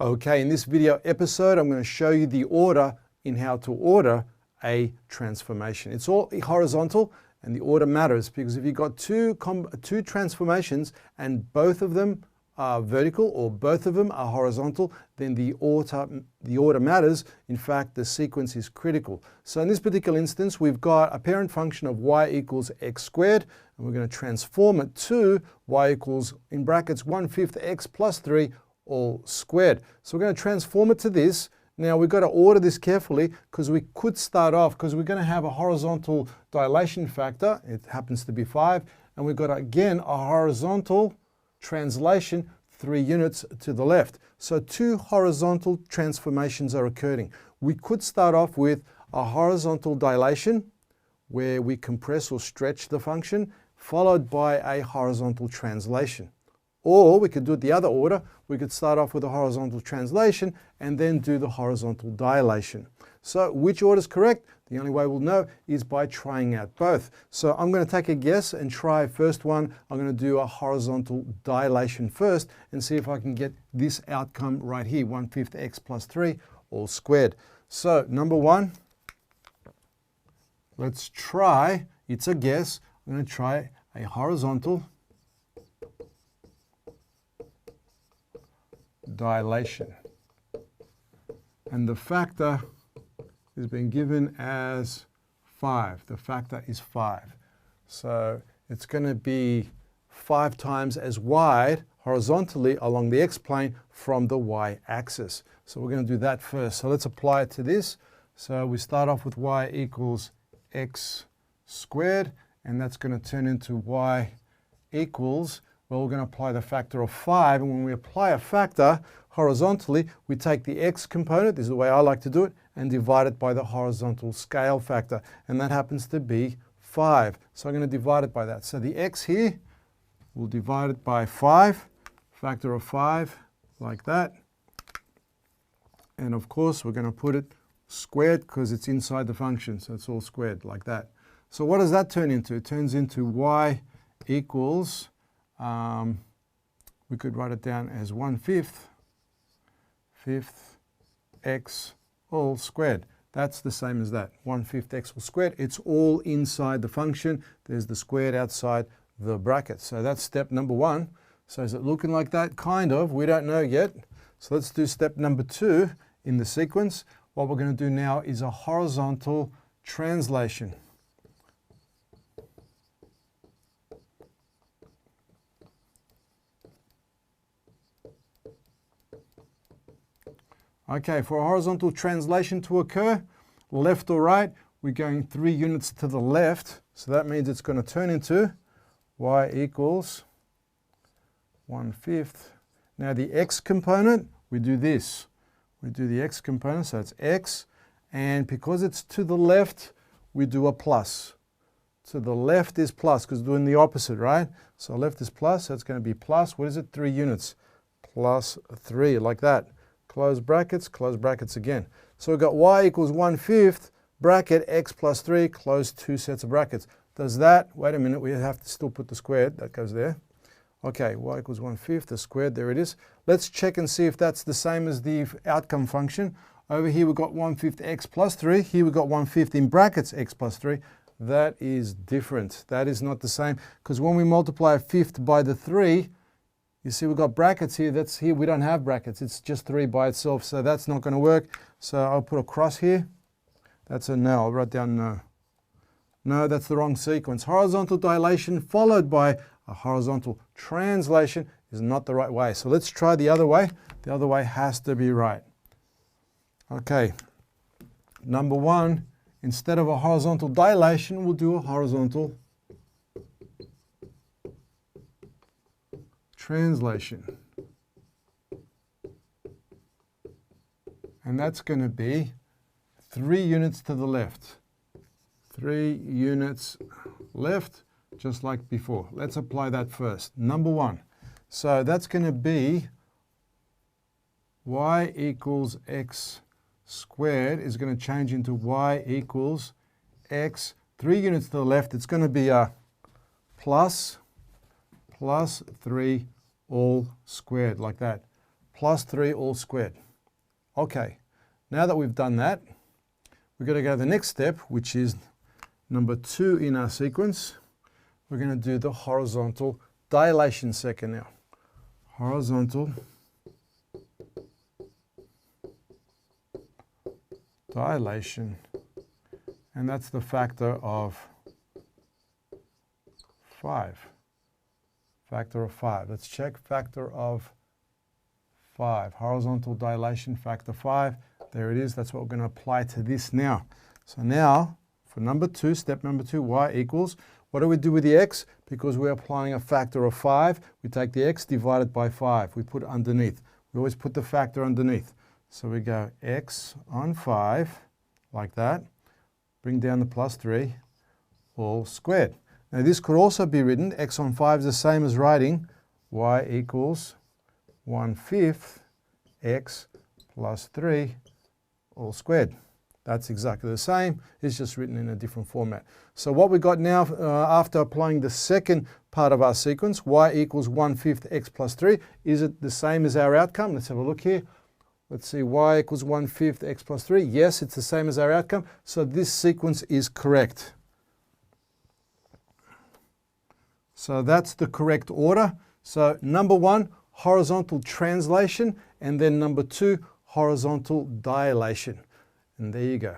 Okay, in this video episode, I'm going to show you the order in how to order a transformation. It's all horizontal and the order matters because if you've got two transformations and both of them are vertical or both of them are horizontal, then the order matters. In fact, the sequence is critical. So in this particular instance, we've got a parent function of y equals x squared, and we're going to transform it to y equals, in brackets, 1/5 x plus 3 all squared. So we're going to transform it to this. Now we've got to order this carefully because we could start off, because we're going to have a horizontal dilation factor, it happens to be 5, and we've got again a horizontal translation 3 units to the left. So two horizontal transformations are occurring. We could start off with a horizontal dilation where we compress or stretch the function, followed by a horizontal translation. Or we could do it the other order. We could start off with a horizontal translation and then do the horizontal dilation. So which order is correct? The only way we'll know is by trying out both. So I'm going to take a guess and try first one. I'm going to do a horizontal dilation first and see if I can get this outcome right here, 1/5 x plus 3 all squared. So number one, let's try, it's a guess, I'm going to try a horizontal dilation. And the factor is being given as 5. The factor is 5. So it's going to be 5 times as wide horizontally along the x-plane from the y-axis. So we're going to do that first. So let's apply it to this. So we start off with y equals x squared, and that's going to turn into y equals, well, we're going to apply the factor of 5, and when we apply a factor horizontally, we take the x component, this is the way I like to do it, and divide it by the horizontal scale factor, and that happens to be 5. So I'm going to divide it by that. So the x here, we'll divide it by 5, factor of 5, like that. And of course, we're going to put it squared because it's inside the function, so it's all squared, like that. So what does that turn into? It turns into y equals, we could write it down as 1/5 x all squared. That's the same as that, 1/5 x all squared. It's all inside the function. There's the squared outside the bracket. So that's step number one. So is it looking like that? Kind of. We don't know yet. So let's do step number 2 in the sequence. What we're going to do now is a horizontal translation. Okay, for a horizontal translation to occur, left or right, we're going 3 units to the left. So that means it's going to turn into y equals 1/5. Now the x component, we do this. We do the x component, so it's x. And because it's to the left, we do a plus. To the left is plus, because we're doing the opposite, right? So left is plus, so it's going to be plus, what is it? 3 units. Plus 3, like that. Close brackets again. So we've got y equals 1/5, bracket x plus 3, close 2 sets of brackets. Does that, wait a minute, we have to still put the squared, that goes there. Okay, y equals 1/5, the squared, there it is. Let's check and see if that's the same as the outcome function. Over here we've got 1/5 x plus 3, here we've got 1/5 in brackets x plus 3. That is different. That is not the same, because when we multiply a fifth by the 3, you see we've got brackets here, that's here, we don't have brackets, it's just 3 by itself, so that's not going to work. So I'll put a cross here, that's a no, I'll write down no. No, that's the wrong sequence. Horizontal dilation followed by a horizontal translation is not the right way. So let's try the other way. The other way has to be right. Okay, number 1, instead of a horizontal dilation, we'll do a horizontal translation. And that's going to be 3 units to the left. 3 units left, just like before. Let's apply that first. Number 1. So that's going to be y equals x squared is going to change into y equals x. 3 units to the left, it's going to be a plus 3 all squared, like that. plus 3 all squared. Okay, now that we've done that, we're going to go to the next step, which is number 2 in our sequence. We're going to do the horizontal dilation second now. Horizontal dilation, and that's the factor of 5. Factor of 5. Let's check factor of 5. Horizontal dilation factor 5. There it is. That's what we're going to apply to this now. So now, for number 2, step number 2, y equals, what do we do with the x? Because we're applying a factor of 5, we take the x divided by 5. We put it underneath. We always put the factor underneath. So we go x on 5, like that. Bring down the plus 3, all squared. Now this could also be written, x on 5 is the same as writing y equals 1/5 x plus 3 all squared. That's exactly the same, it's just written in a different format. So what we got now, after applying the second part of our sequence, y equals 1/5 x plus 3, is it the same as our outcome? Let's have a look here. Let's see, y equals 1/5 x plus 3. Yes, it's the same as our outcome, so this sequence is correct. So that's the correct order. So number 1, horizontal translation, and then number 2, horizontal dilation. And there you go.